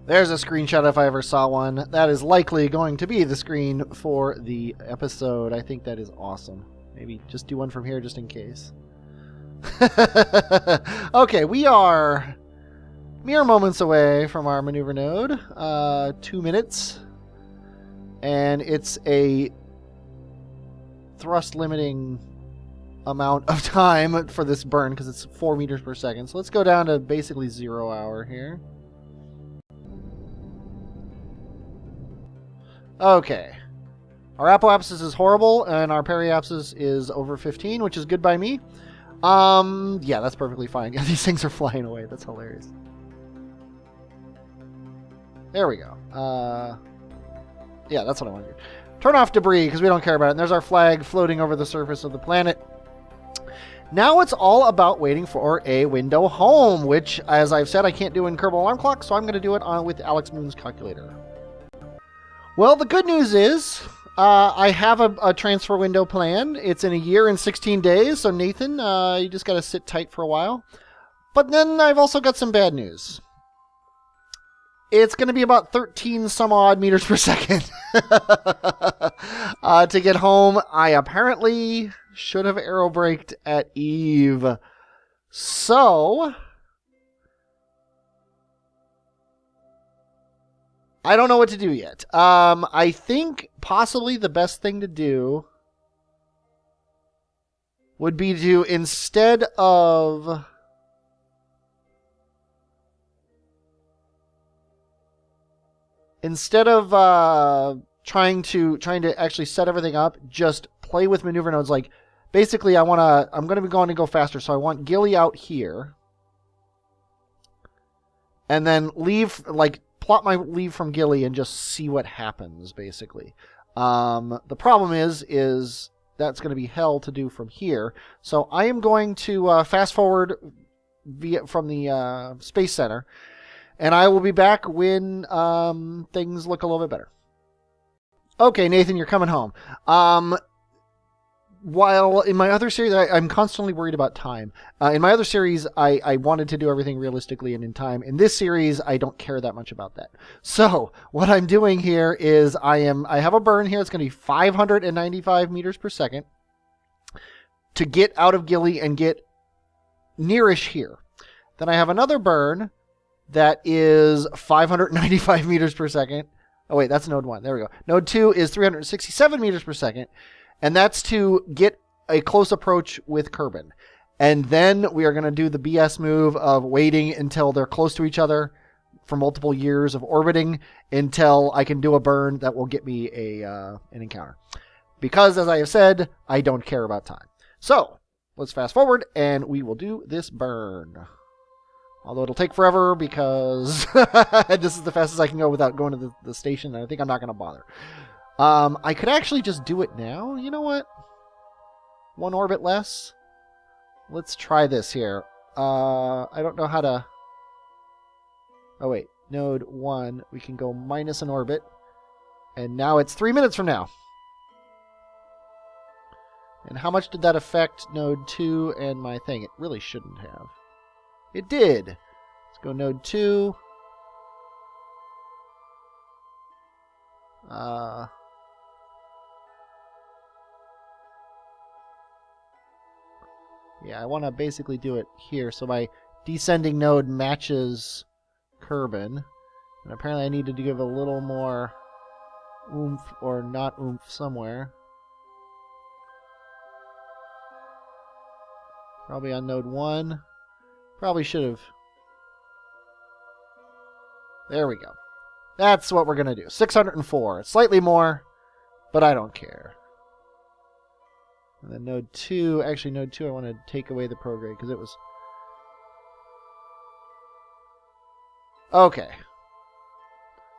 There's a screenshot if I ever saw one. That is likely going to be the screen for the episode. I think that is awesome. Maybe just do one from here just in case. Okay, we are mere moments away from our maneuver node. 2 minutes. And it's a thrust limiting amount of time for this burn because it's 4 meters per second. So let's go down to basically 0 hour here. Okay. Our apoapsis is horrible, and our periapsis is over 15, which is good by me. Yeah, that's perfectly fine. These things are flying away. That's hilarious. There we go. Yeah, that's what I wanted to do. Turn off debris, because we don't care about it. And there's our flag floating over the surface of the planet. Now it's all about waiting for a window home, which, as I've said, I can't do in Kerbal Alarm Clock, so I'm going to do it with Alex Moon's calculator. Well, the good news is I have a transfer window plan. It's in a year and 16 days, so Nathan, you just got to sit tight for a while. But then I've also got some bad news. It's going to be about 13 some odd meters per second to get home. I apparently should have aerobraked at Eve. So I don't know what to do yet. I think possibly the best thing to do would be to, instead of trying to actually set everything up, just play with maneuver nodes. Like, basically, I'm going to be going to go faster, so I want Gilly out here, and then plot my leave from Gilly and just see what happens, basically. The problem is that's going to be hell to do from here. So I am going to fast forward from the Space Center, and I will be back when things look a little bit better. Okay, Nathan, you're coming home. While in my other series, I'm constantly worried about time. In my other series, I wanted to do everything realistically and in time. In this series, I don't care that much about that. So what I'm doing here is I have a burn here. It's going to be 595 meters per second to get out of Gilly and get nearish here. Then I have another burn that is 595 meters per second. Oh wait, that's node 1. There we go. Node 2 is 367 meters per second. And that's to get a close approach with Kerbin. And then we are going to do the BS move of waiting until they're close to each other for multiple years of orbiting until I can do a burn that will get me an encounter. Because, as I have said, I don't care about time. So, let's fast forward and we will do this burn. Although it'll take forever because this is the fastest I can go without going to the station. And I think I'm not going to bother. I could actually just do it now. You know what? 1 orbit less. Let's try this here. I don't know how to... Oh, wait. Node 1. We can go minus an orbit. And now it's 3 minutes from now. And how much did that affect Node 2 and my thing? It really shouldn't have. It did. Let's go Node 2. Yeah, I want to basically do it here. So my descending node matches Kerbin. And apparently I need to give a little more oomph or not oomph somewhere. Probably on node 1. Probably should have. There we go. That's what we're going to do. 604. Slightly more, but I don't care. And then node 2, actually node 2 I want to take away the prograde because it was... Okay.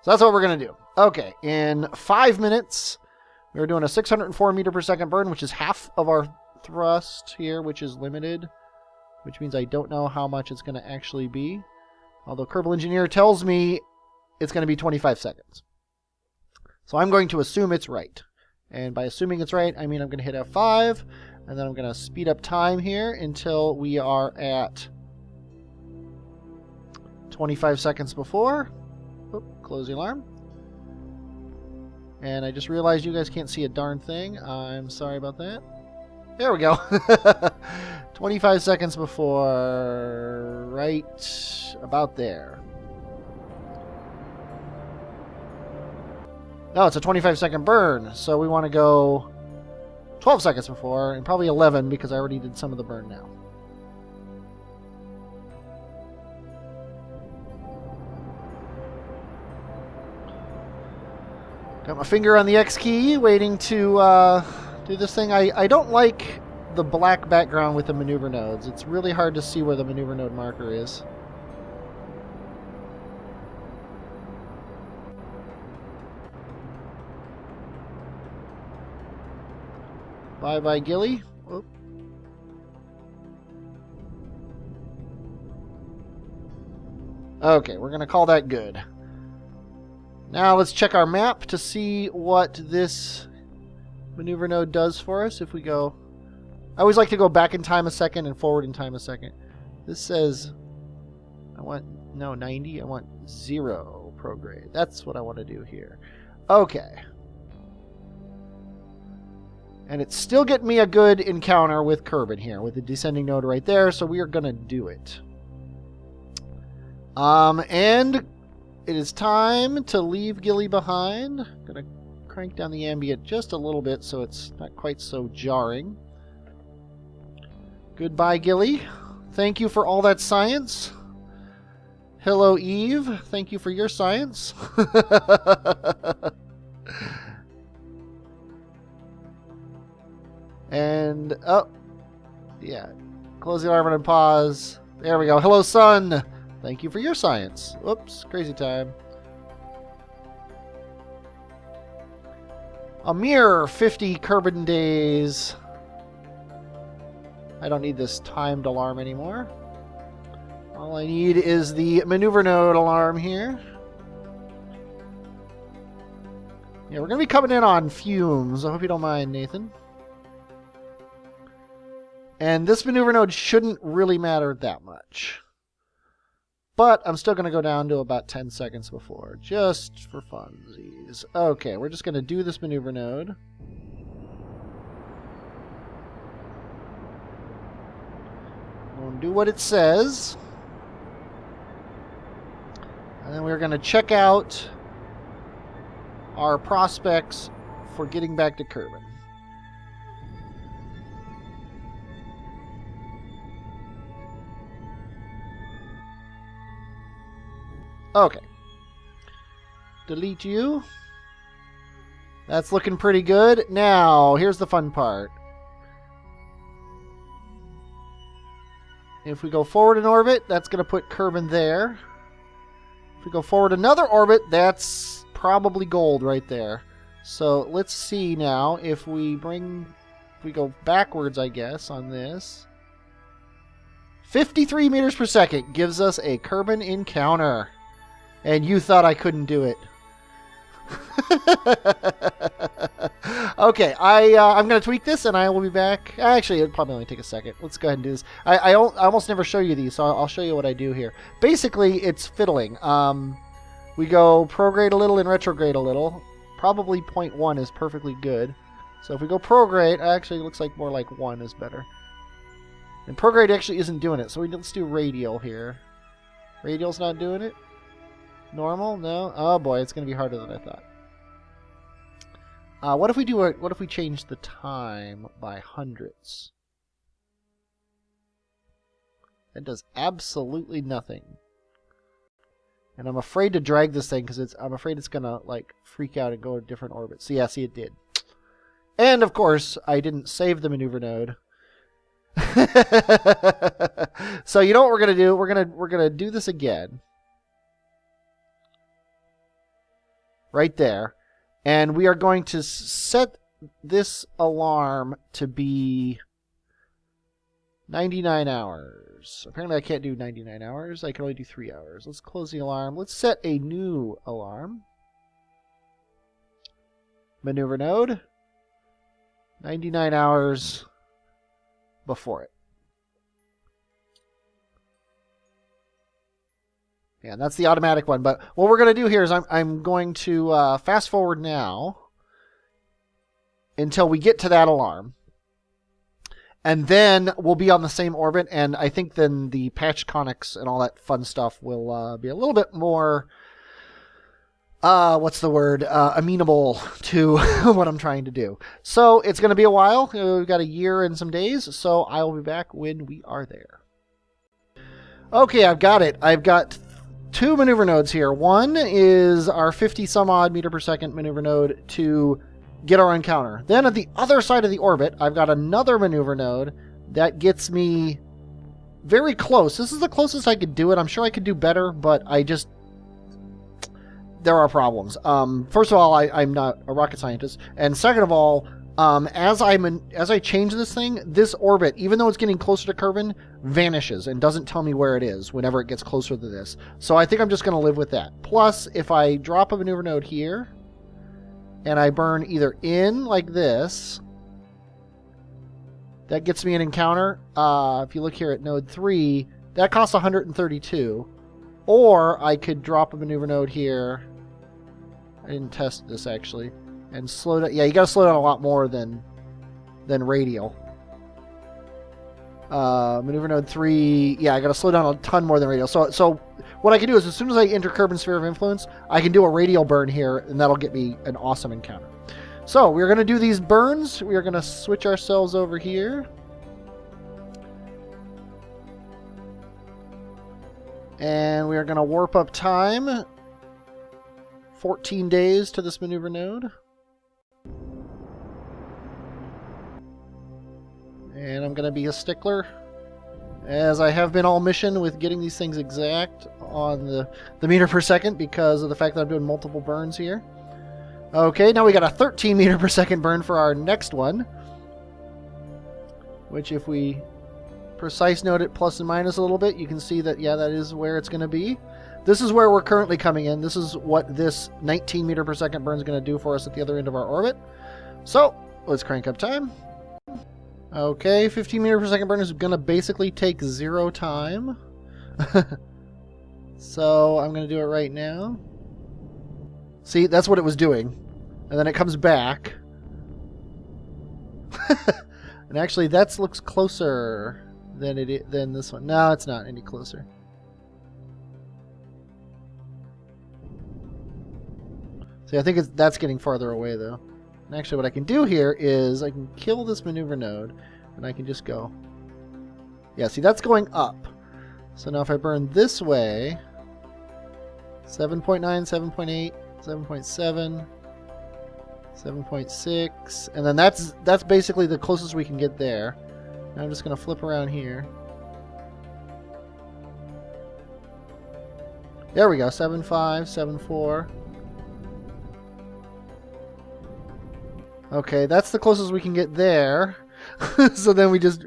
So that's what we're going to do. Okay, in 5 minutes, we're doing a 604 meter per second burn, which is half of our thrust here, which is limited. Which means I don't know how much it's going to actually be. Although Kerbal Engineer tells me it's going to be 25 seconds. So I'm going to assume it's right. And by assuming it's right, I mean I'm going to hit F5, and then I'm going to speed up time here until we are at 25 seconds before. Oop. Close the alarm. And I just realized you guys can't see a darn thing. I'm sorry about that. There we go. 25 seconds before, right about there. No, it's a 25-second burn, so we want to go 12 seconds before, and probably 11 because I already did some of the burn now. Got my finger on the X key, waiting to do this thing. I don't like the black background with the maneuver nodes. It's really hard to see where the maneuver node marker is. Bye-bye, Gilly. Whoop. Okay, we're going to call that good. Now let's check our map to see what this maneuver node does for us. If we go... I always like to go back in time a second and forward in time a second. This says... I want... No, 90. I want 0 prograde. That's what I want to do here. Okay. And it's still getting me a good encounter with Kerbin here, with the descending node right there, so we are going to do it. And it is time to leave Gilly behind. I'm going to crank down the ambient just a little bit so it's not quite so jarring. Goodbye, Gilly. Thank you for all that science. Hello, Eve. Thank you for your science. And, oh, yeah, close the alarm and pause. There we go. Hello, sun. Thank you for your science. Oops, crazy time. A mere 50 Kerbin days. I don't need this timed alarm anymore. All I need is the maneuver node alarm here. Yeah, we're going to be coming in on fumes. I hope you don't mind, Nathan. And this maneuver node shouldn't really matter that much. But I'm still going to go down to about 10 seconds before, just for funsies. Okay, we're just going to do this maneuver node. We'll do what it says. And then we're going to check out our prospects for getting back to Kerbin. Okay. Delete you. That's looking pretty good. Now, here's the fun part. If we go forward in orbit, that's going to put Kerbin there. If we go forward another orbit, that's probably gold right there. So let's see now if we go backwards, I guess, on this. 53 meters per second gives us a Kerbin encounter. And you thought I couldn't do it. Okay, I'm going to tweak this and I will be back. Actually, it'll probably only take a second. Let's go ahead and do this. I almost never show you these, so I'll show you what I do here. Basically, it's fiddling. We go prograde a little and retrograde a little. Probably 0.1 is perfectly good. So if we go prograde, actually it looks like more like 1 is better. And prograde actually isn't doing it, so let's do radial here. Radial's not doing it? Normal? No? Oh boy, it's going to be harder than I thought. What if we change the time by hundreds? That does absolutely nothing. And I'm afraid to drag this thing because I'm afraid it's going to like freak out and go to different orbits. So yeah, see, it did. And of course, I didn't save the maneuver node. So you know what we're going to do? We're going to do this again. Right there. And we are going to set this alarm to be 99 hours. Apparently I can't do 99 hours. I can only do 3 hours. Let's close the alarm. Let's set a new alarm. Maneuver node. 99 hours before it. Yeah, that's the automatic one. But what we're going to do here is I'm going to fast forward now until we get to that alarm. And then we'll be on the same orbit, and I think then the patch conics and all that fun stuff will be a little bit more, amenable to what I'm trying to do. So it's going to be a while. We've got a year and some days, so I will be back when we are there. Okay, I've got it. I've got 2 maneuver nodes here. One is our 50 some odd meter per second maneuver node to get our encounter. Then at the other side of the orbit, I've got another maneuver node that gets me very close. This is the closest I could do it. I'm sure I could do better, but there are problems. First of all, I'm not a rocket scientist, and second of all, as I change this thing, this orbit, even though it's getting closer to Kerbin, vanishes and doesn't tell me where it is whenever it gets closer to this. So I think I'm just going to live with that. Plus, if I drop a maneuver node here, and I burn either in like this, that gets me an encounter. If you look here at node 3, that costs 132. Or I could drop a maneuver node here. I didn't test this actually. And slow down. Yeah, you got to slow down a lot more than radial. Maneuver node 3. Yeah, I got to slow down a ton more than radial. So what I can do is as soon as I enter Kerbin's sphere of influence, I can do a radial burn here, and that'll get me an awesome encounter. So we're going to do these burns. We are going to switch ourselves over here. And we are going to warp up time. 14 days to this maneuver node. And I'm going to be a stickler, as I have been all mission with getting these things exact on the meter per second because of the fact that I'm doing multiple burns here. Okay, now we got a 13 meter per second burn for our next one. Which if we precise note it plus and minus a little bit, you can see that, yeah, that is where it's going to be. This is where we're currently coming in. This is what this 19 meter per second burn is going to do for us at the other end of our orbit. So, let's crank up time. Okay, 15 meter per second burn is going to basically take 0 time. So I'm going to do it right now. See, that's what it was doing. And then it comes back. And actually, that looks closer than this one. No, it's not any closer. See, I think that's getting farther away, though. And actually, what I can do here is I can kill this maneuver node, and I can just go. Yeah, see, that's going up. So now if I burn this way, 7.9, 7.8, 7.7, 7.6, and then that's basically the closest we can get there. Now I'm just going to flip around here. There we go, 7.5, 7.4. Okay, that's the closest we can get there. So then we just...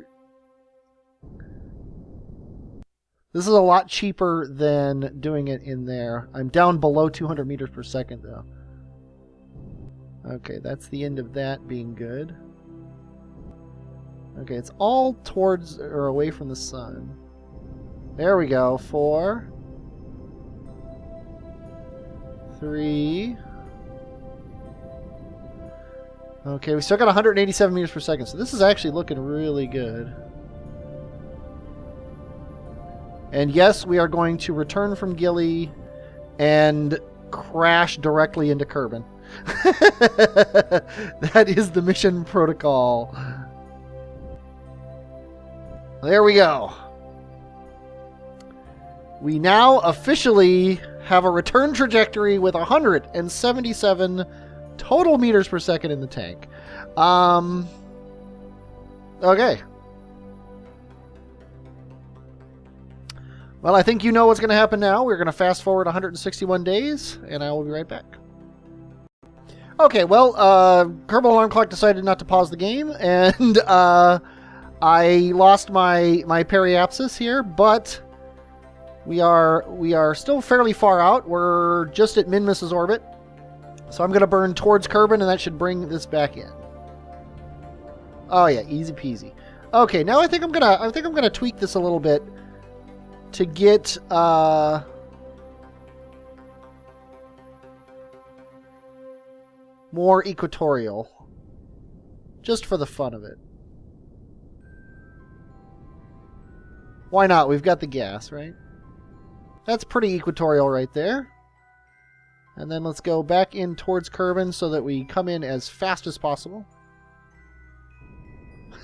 This is a lot cheaper than doing it in there. I'm down below 200 meters per second, though. Okay, that's the end of that being good. Okay, it's all towards or away from the sun. There we go. 4. 3... Okay, we still got 187 meters per second, so this is actually looking really good. And yes, we are going to return from Gilly and crash directly into Kerbin. That is the mission protocol. There we go. We now officially have a return trajectory with 177 total meters per second in the tank. Okay. Well, I think you know what's going to happen now. We're going to fast forward 161 days, and I will be right back. Okay, well, Kerbal Alarm Clock decided not to pause the game, and I lost my periapsis here, but we are still fairly far out. We're just at Minmus's orbit. So I'm going to burn towards Kerbin, and that should bring this back in. Oh yeah, easy peasy. Okay, now I think I'm gonna tweak this a little bit to get more equatorial. Just for the fun of it. Why not? We've got the gas, right? That's pretty equatorial right there. And then let's go back in towards Kerbin so that we come in as fast as possible.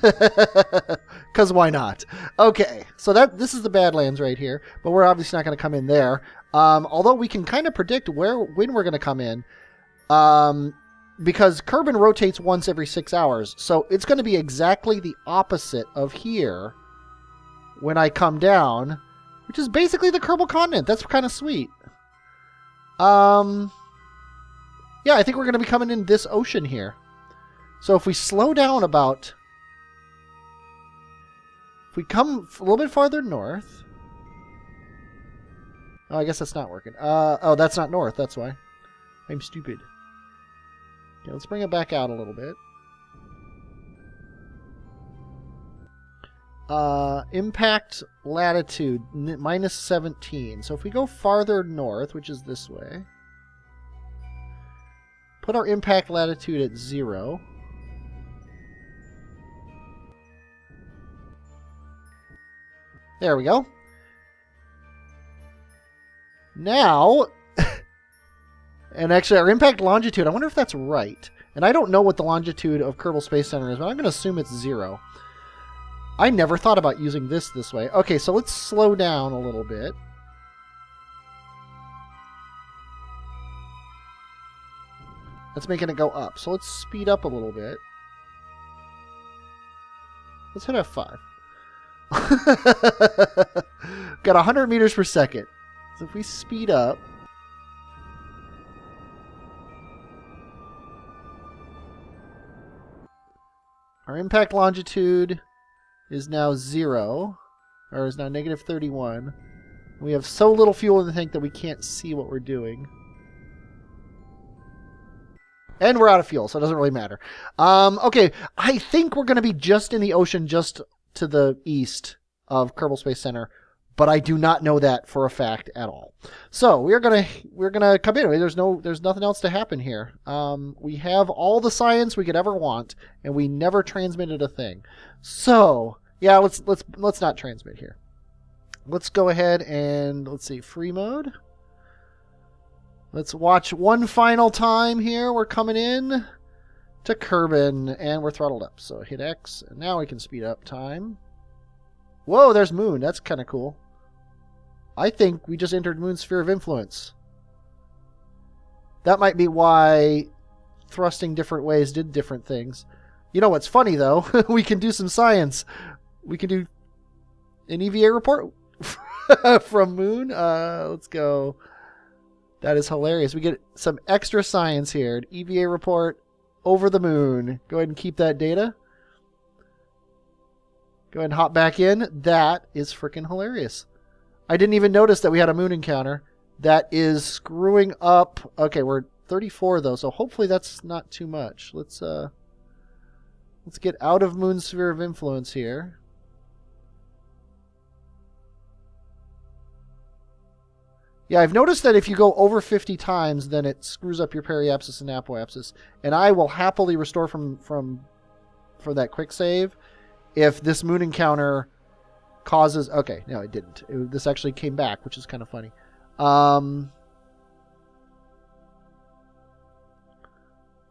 Because why not? Okay, so this is the Badlands right here, but we're obviously not going to come in there. Although we can kind of predict when we're going to come in. Because Kerbin rotates once every 6 hours. So it's going to be exactly the opposite of here when I come down, which is basically the Kerbal continent. That's kind of sweet. Yeah, I think we're going to be coming in this ocean here. So if we slow down about... If we come a little bit farther north... Oh, I guess that's not working. Oh, that's not north. That's why. I'm stupid. Okay, let's bring it back out a little bit. Impact latitude, minus 17. So if we go farther north, which is this way, put our impact latitude at 0. There we go. Now, and actually our impact longitude, I wonder if that's right. And I don't know what the longitude of Kerbal Space Center is, but I'm going to assume it's 0. I never thought about using this way. Okay, so let's slow down a little bit. That's making it go up. So let's speed up a little bit. Let's hit F5. Got 100 meters per second. So if we speed up... Our impact longitude is now 0, or is now negative 31. We have so little fuel in the tank that we can't see what we're doing. And we're out of fuel, so it doesn't really matter. Okay, I think we're going to be just in the ocean just to the east of Kerbal Space Center, but I do not know that for a fact at all. So we're gonna come in. There's nothing else to happen here. We have all the science we could ever want, and we never transmitted a thing. So yeah, let's not transmit here. Let's go ahead and let's see, free mode. Let's watch one final time here. We're coming in to Kerbin, and we're throttled up. So hit X, and now we can speed up time. Whoa, there's Moon. That's kind of cool. I think we just entered Moon's sphere of influence. That might be why thrusting different ways did different things. You know what's funny, though? We can do some science. We can do an EVA report from Moon. Let's go. That is hilarious. We get some extra science here. An EVA report over the Moon. Go ahead and keep that data. Go ahead and hop back in. That is freaking hilarious. I didn't even notice that we had a Moon encounter. That is screwing up. Okay, we're 34 though, so hopefully that's not too much. Let's get out of Moon's sphere of influence here. Yeah, I've noticed that if you go over 50 times, then it screws up your periapsis and apoapsis. And I will happily restore from that quick save if this Moon encounter causes... Okay, no, it didn't. This actually came back, which is kind of funny.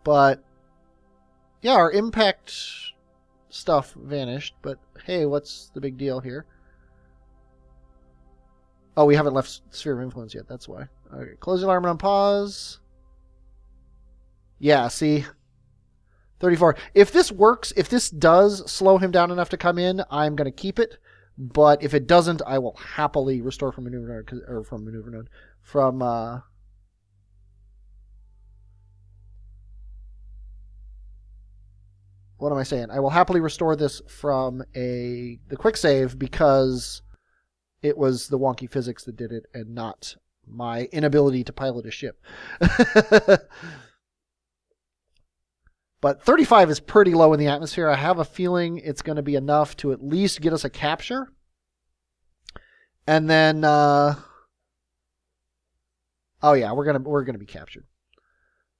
But, yeah, our impact stuff vanished. But, hey, what's the big deal here? Oh, we haven't left Sphere of Influence yet. That's why. Okay, close the alarm on pause. Yeah, see? 34. If this works, if this does slow him down enough to come in, I'm going to keep it. But if it doesn't, I will happily restore from maneuver node, or from maneuver node, from what am I saying? I will happily restore this from the quick save because it was the wonky physics that did it and not my inability to pilot a ship. But 35 is pretty low in the atmosphere. I have a feeling it's going to be enough to at least get us a capture. And then, oh yeah, we're gonna be captured.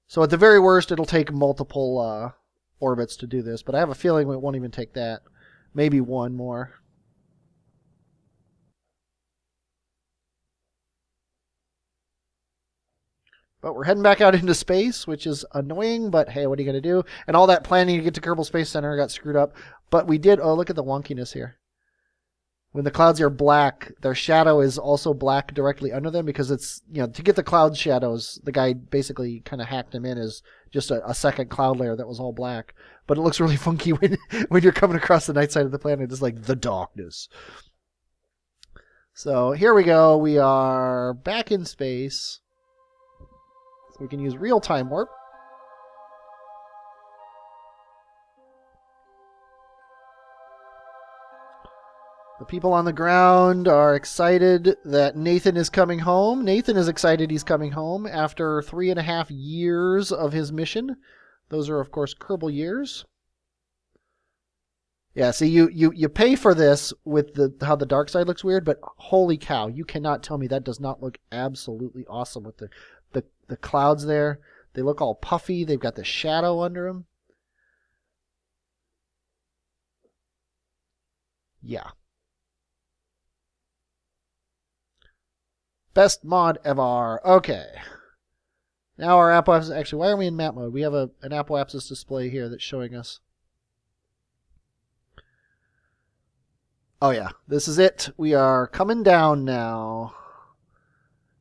So at the very worst, it'll take multiple orbits to do this, but I have a feeling it won't even take that. Maybe one more. But we're heading back out into space, which is annoying, but hey, what are you going to do? And all that planning to get to Kerbal Space Center got screwed up. But we did, oh, look at the wonkiness here. When the clouds are black, their shadow is also black directly under them because it's, you know, to get the cloud shadows, the guy basically kind of hacked them in as just a second cloud layer that was all black. But it looks really funky when you're coming across the night side of the planet. It's like the darkness. So here we go. We are back in space. So we can use real-time warp. The people on the ground are excited that Nathan is coming home. Nathan is excited he's coming home after 3.5 years of his mission. Those are, of course, Kerbal years. Yeah, see, you pay for this with how the dark side looks weird, but holy cow, you cannot tell me that does not look absolutely awesome with the clouds there. They look all puffy. They've got the shadow under them. Yeah. Best mod ever. Okay. Now our Apple Apps... Actually, why are we in map mode? We have an Apple Apps display here that's showing us. Oh yeah, this is it. We are coming down now.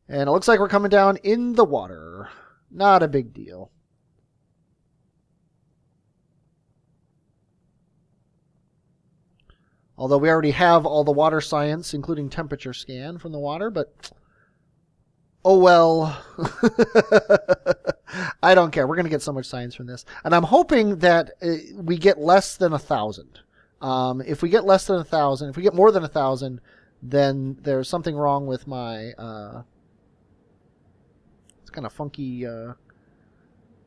And it looks like we're coming down in the water. Not a big deal. Although we already have all the water science, including temperature scan from the water, but... Oh well. I don't care. We're going to get so much science from this. And I'm hoping that we get less than 1,000. If we get less than 1,000, if we get more than 1,000, then there's something wrong with my... it's kind of funky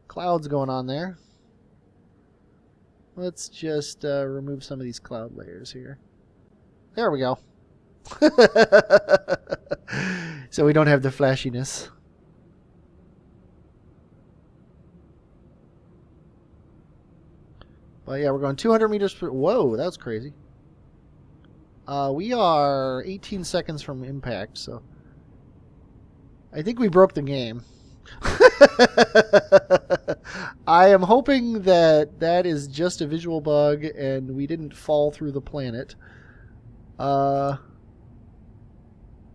clouds going on there. Let's just remove some of these cloud layers here. There we go. So we don't have the flashiness. But yeah, we're going 200 meters per... Whoa, that was crazy. We are 18 seconds from impact, so... I think we broke the game. I am hoping that that is just a visual bug and we didn't fall through the planet.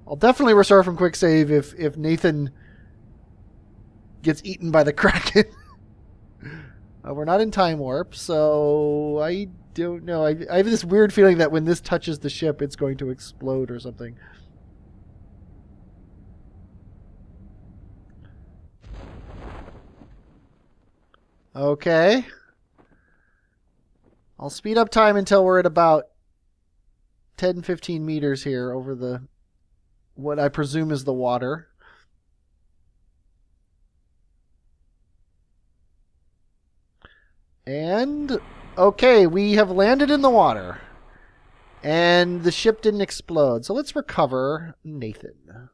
I'll definitely restart from quick save if Nathan gets eaten by the Kraken. We're not in time warp, so I don't know. I have this weird feeling that when this touches the ship, it's going to explode or something. Okay. I'll speed up time until we're at about 10-15 meters here over the what I presume is the water. And okay, we have landed in the water. And the ship didn't explode. So let's recover Nathan.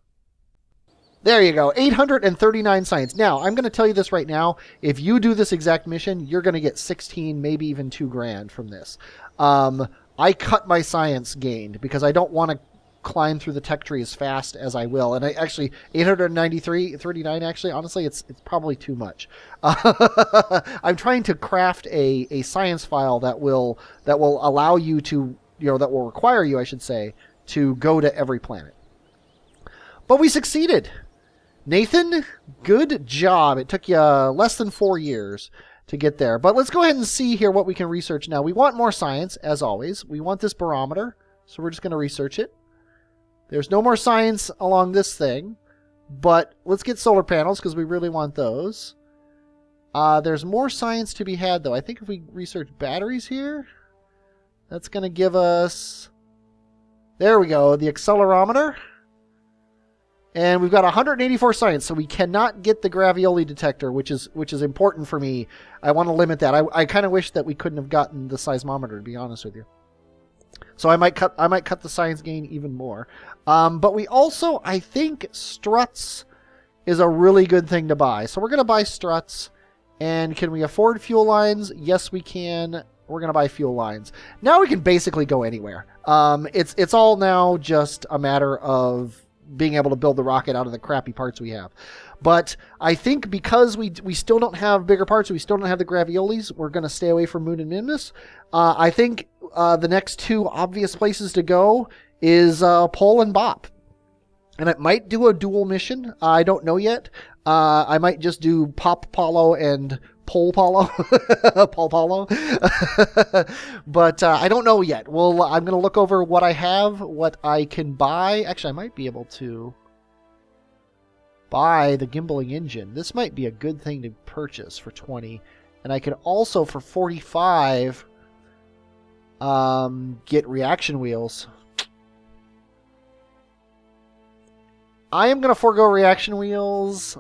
There you go, 839 science. Now, I'm going to tell you this right now. If you do this exact mission, you're going to get 16, maybe even $2,000 from this. I cut my science gained because I don't want to climb through the tech tree as fast as I will. And I actually, 39 actually, honestly, it's probably too much. I'm trying to craft a science file that will allow you to, that will require you, I should say, to go to every planet. But we succeeded. Nathan, good job. It took you less than 4 years to get there. But let's go ahead and see here what we can research now. We want more science, as always. We want this barometer, so we're just going to research it. There's no more science along this thing, but let's get solar panels because we really want those. There's more science to be had, though. I think if we research batteries here, that's going to give us... There we go, the accelerometer. And we've got 184 science, so we cannot get the gravioli detector, which is important for me. I want to limit that. I kind of wish that we couldn't have gotten the seismometer, to be honest with you. So I might cut the science gain even more. But we also, I think, struts is a really good thing to buy. So we're going to buy struts, And can we afford fuel lines? Yes, we can. We're going to buy fuel lines. Now we can basically go anywhere. It's all now just a matter of being able to build the rocket out of the crappy parts we have. But I think because we still don't have bigger parts, we still don't have the graviolis, we're going to stay away from Moon and Minmus. I think the next two obvious places to go is Pole and Bop. And it might do a dual mission. I don't know yet. I might just do Pop Polo and Pole Polo. Pole Polo. But I don't know yet. Well, I'm going to look over what I have, what I can buy. Actually, I might be able to buy the gimbaling engine. This might be a good thing to purchase for 20. And I could also, for 45, get reaction wheels. I am going to forego reaction wheels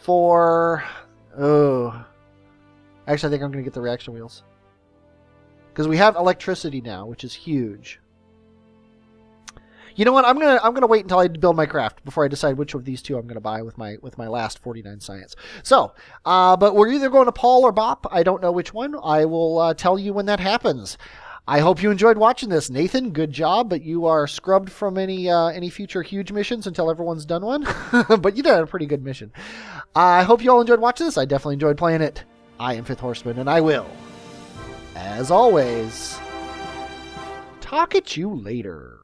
for... Oh. Actually, I think I'm going to get the reaction wheels. Because we have electricity now, which is huge. You know what? I'm gonna wait until I build my craft before I decide which of these two I'm going to buy with my last 49 science. So, but we're either going to Paul or Bop. I don't know which one. I will tell you when that happens. I hope you enjoyed watching this. Nathan, good job, but you are scrubbed from any future huge missions until everyone's done one. But you did a pretty good mission. I hope you all enjoyed watching this. I definitely enjoyed playing it. I am Fifth Horseman, and I will, as always, talk at you later.